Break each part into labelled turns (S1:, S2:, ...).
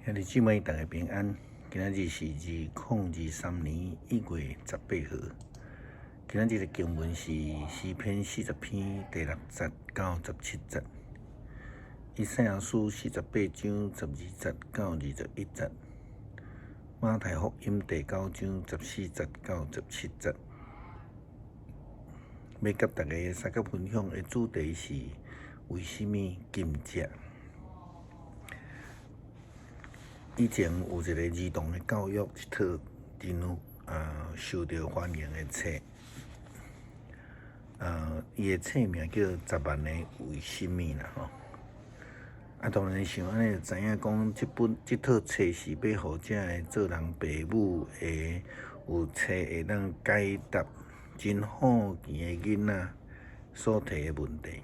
S1: 兄弟姊妹，大家平安。今仔日是2023年1月18号。今仔日的经文是诗篇40篇第6节到17节，以赛亚书48章12节到21节，马太福音第9章14节到17节。要甲大家三角分享的主题是为什么禁食？以前有一个儿童的教育一套真受到欢迎的册，伊的册名叫《10万个为什么》啦吼。当然像安尼就知影讲，这套册是要互遮个做人父母的有册会当解答真好奇的囡仔所提的问题。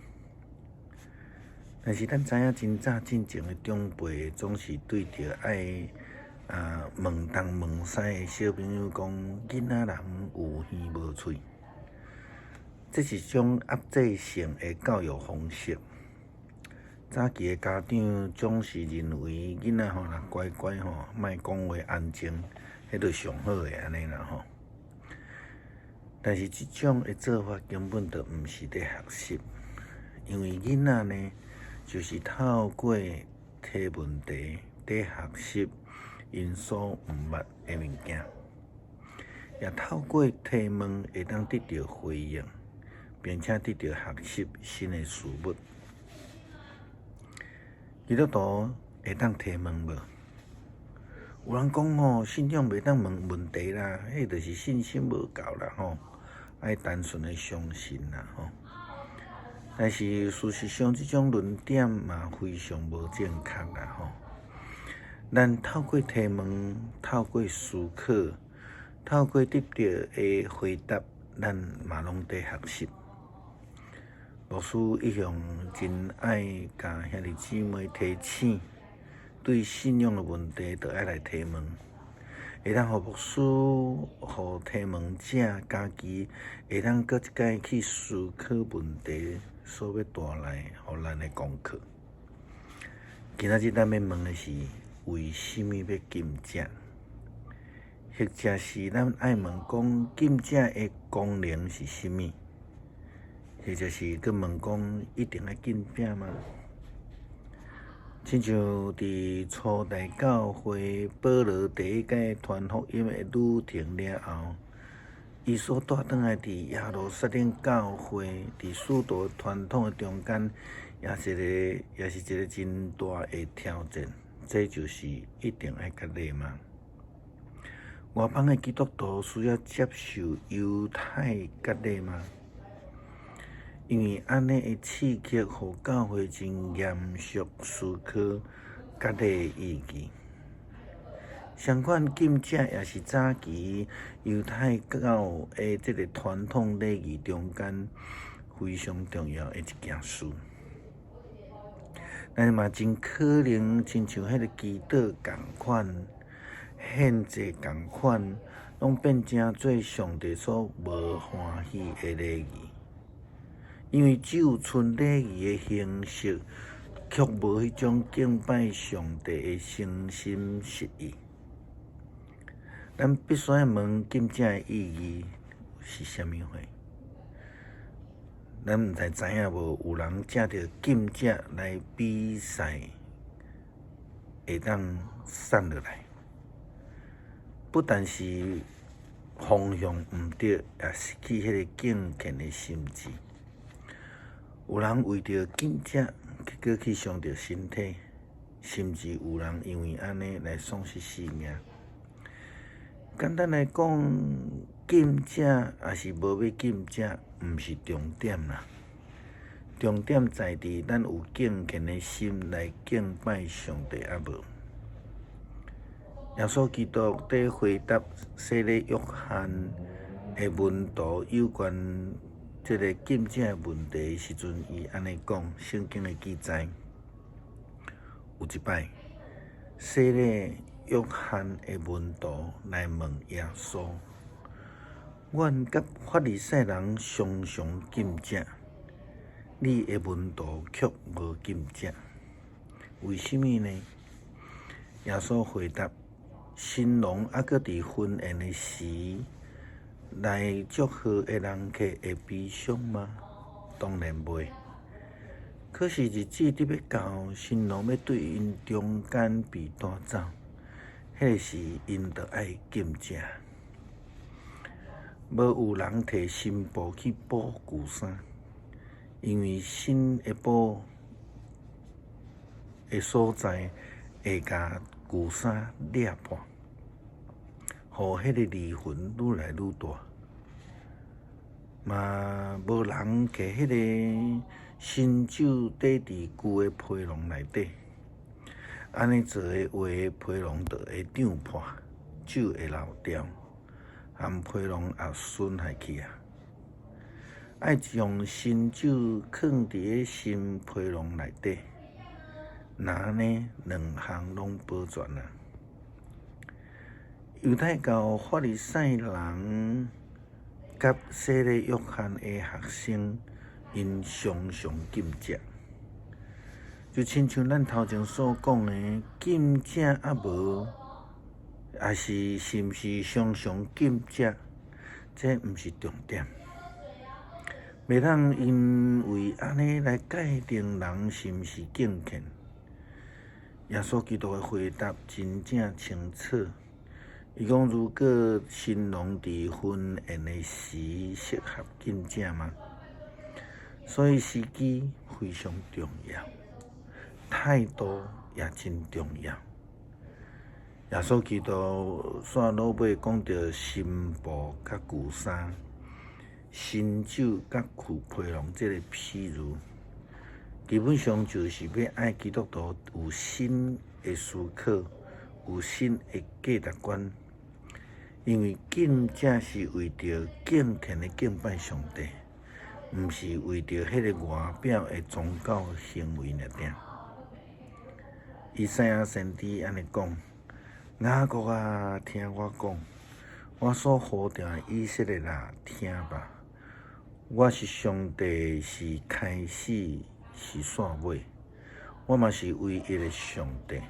S1: 但是咱知影真早进前的长辈总是对着爱问东问西的小朋友讲，囡仔人有耳无喙，这是一种压制性的教育方式。早期的家长总是认为囡仔若乖乖莫讲话安静，迄就上好的安尼啦吼。但是这种的做法根本就毋是在学习，因为囡仔呢，就是透过提问题在学习因所毋捌的物件，也透过提问会当得到回应，并且得到学习新的事物。基督徒会当提问无？有人讲信仰袂当问问题啦，迄就是信心无够啦吼，爱单纯的相信啦吼。但是事实上，这种论点嘛非常无正确啦吼。咱透过提问，透过思考，透过得到的回答，咱嘛拢在学习。牧师一向真爱甲兄弟姊妹提醒，对信仰的问题，就爱来提问，会当互牧师、互提问者家己会当搁一摆去思考问题所要带来互咱的功课。今仔日咱要问的是，为什么要禁食？或者是咱爱问讲，禁食的功能是什么？或者是佮问讲，一定要禁食吗？亲像伫初代教会保罗第一届传福音的旅程了后，伊所带转来伫耶路撒冷教会，伫使徒传统的中间，也是一个真大的挑战。这就是一定要甲礼嘛。外邦的基督徒需要接受犹太割礼吗？因为安尼会刺激互教会真严肃思考割礼的意义。相关禁食也是早期犹太教的这个传统礼仪中间非常重要的一件事。但是嘛，真可能亲像迄个祈祷共款、献祭共款，拢变成做上帝所无欢喜的礼仪。因为只有剩礼仪的形式，却无迄种敬拜上帝的诚心实意。咱必须要问禁食的意义是啥物货？咱毋知影无？有人借着禁食来比赛，会当瘦落来，不但是方向毋对，也失去迄个敬虔的心志。有人为着禁食，结果去伤着身体，甚至有人因为安尼来丧失性命。简单来讲，禁食也是无要禁食，毋是重点啦。重点在伫咱有敬虔的心来敬拜上帝啊无。耶稣基督在回答洗礼约翰的门徒有关这个禁食的问题时阵，伊安尼讲，圣经的记载，有一摆，洗礼约翰的门徒来问耶稣：阮甲法利赛人常常禁食，你的门徒却无禁食，为什么呢？耶稣回答：新郎还搁伫婚宴的时，来祝贺的人客会悲伤吗？当然袂。可是日子伫要到，新郎要对因中间被带走，迄个时因着爱禁食。无有人摕新布去补旧衫，因为新的布的所在会甲旧衫裂破，互迄个离魂愈来愈大。嘛无人摕迄个新酒缀伫旧的皮囊内底，安尼做的话，皮囊就会胀破，酒会漏掉，含皮囊也损害去啊！爱将新酒放伫个新皮囊内底，那安尼两项拢保全啊。犹太教法利赛人甲洗礼约翰的学生，因常常禁食，就亲像咱头前所讲的，禁食啊无，也是毋是常常禁食，这毋是重点。袂当因为安尼来界定人是毋是敬虔。耶稣基督的回答真正清楚。伊讲：如果新郎伫婚宴的时适合禁食吗？所以时机非常重要，态度也真重要。耶稣基督煞落尾讲到新布甲旧衫、新酒甲旧皮囊这个譬如，基本上就是要爱基督徒有新的思考，有新的价值观。因为禁食是为着敬虔的敬拜上帝，毋是为着迄个外表的宗教行为尔定。以赛亚先知安尼讲：雅各啊，听我讲，我所呼召的以色列啊，听吧。我是上帝，是开始，是煞尾，我嘛是唯一的上帝。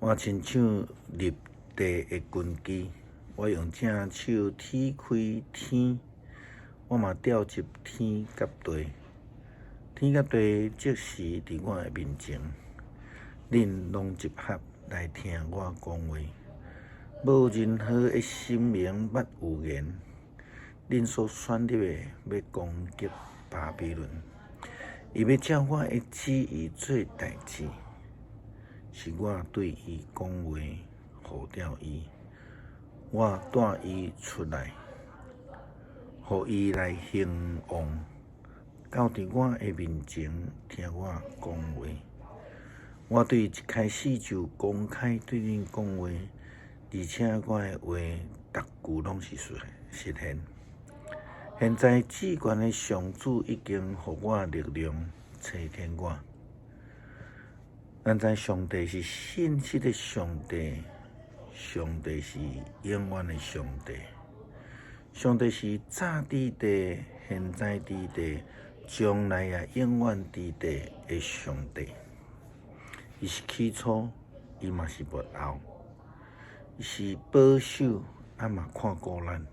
S1: 我亲像立地的根基，我用正手踢开天，我嘛调集天甲地，天甲地即时伫我的面前，恁拢集合来听我讲话，无任何的心灵捌有言，恁所选立的要攻击巴比伦，伊要照我的旨意做代志，是我对伊讲话。呼召伊，我带伊出来，互伊来兴旺，到伫我的面前听我讲话。我对一开始就公开对恁讲话，而且我的话逐句拢是实现。现在至高的上主已经互我力量，差遣我。咱知上帝是信实的上帝。上帝是永远的上帝，上帝是早伫地、现在伫地、将来也永远伫地的上帝。伊是起初，伊嘛是末后，伊是保守，啊嘛看顾咱。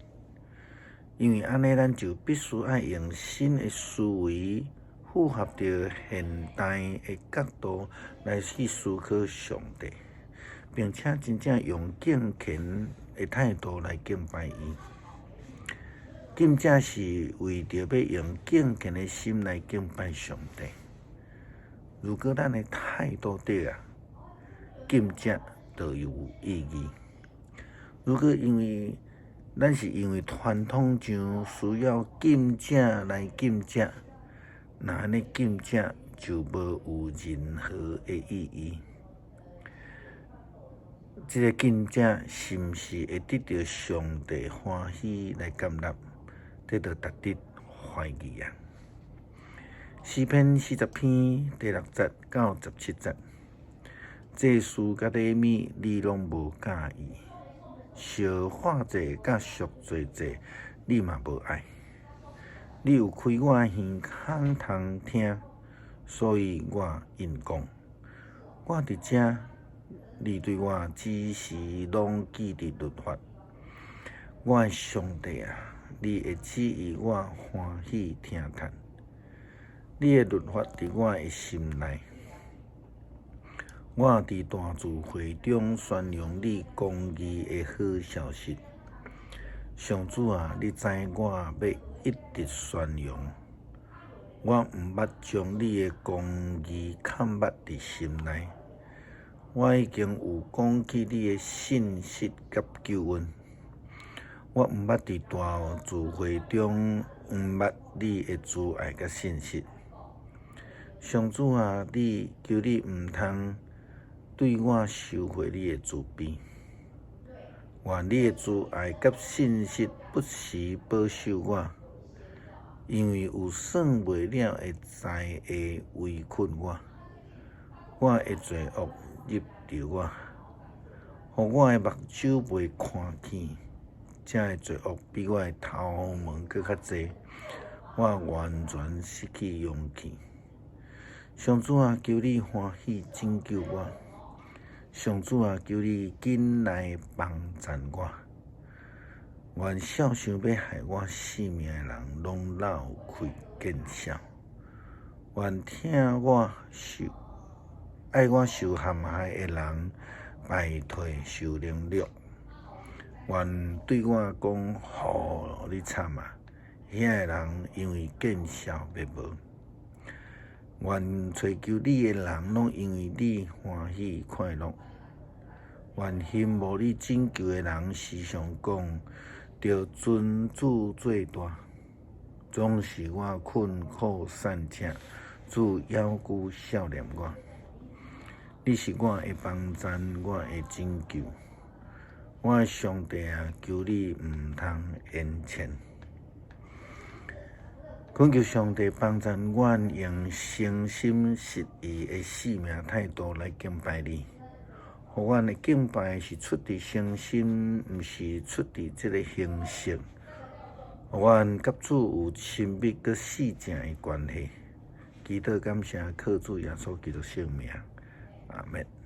S1: 因为安尼，咱就必须爱用新的思维，符合着现代的角度来去思考上帝。并且真正用敬虔的态度来敬拜伊。禁食是为着要用敬虔的心来敬拜上帝。如果咱的态度对啊，禁食就有意义。如果咱是因为传统上需要禁食来禁食，那安尼禁食就无有任何的意义。这个禁食是毋是会得到上帝欢喜来接纳，这就值得怀疑啊！诗篇40篇第6节到17节，祭司甲礼物你拢无介意，烧化祭甲赎罪祭你嘛无爱。你有开我耳孔通听，所以我应讲，我伫遮。你对我指示拢记伫律法。我的上帝啊，你的旨意我欢喜听叹。你的律法伫我的心内，我伫大聚会中宣扬你公义的好消息。上主啊，你知我要一直宣扬，我毋捌将你的公义藏捌伫心内。我已经有讲起你的信息甲救恩，我毋捌伫大聚会中毋捌你的慈爱甲信息。上主啊，求你毋通对我收回你的慈悲，愿你的慈爱甲信息不时保守我，因为有算袂了的灾会围困我，我的罪恶入着我，互我的目睭袂看见，这的罪恶比我的头毛搁较济，我完全失去勇气。上主啊，求你欢喜拯救我！上主啊，求你紧来帮赞我！愿少想要害我性命的人，拢老开见笑；愿听我爱我受陷害的人，败退受凌辱；愿对我讲好你惨啊，遐个人因为见笑灭无。愿追求你的人，拢因为你欢喜快乐。愿羡慕你拯救的人，时常讲，着尊主最大。总是我困苦散请，主遥顾笑脸我。你是我的帮赞，我的拯救。我的上帝啊，求你毋通延前。恳求上帝帮赞，阮用诚心实意的生命态度来敬拜你。互阮的敬拜是出自诚心，毋是出自这个形式。互阮甲主有亲密佮死正的关系。祈祷感谢靠主耶稣基督圣名，阿门。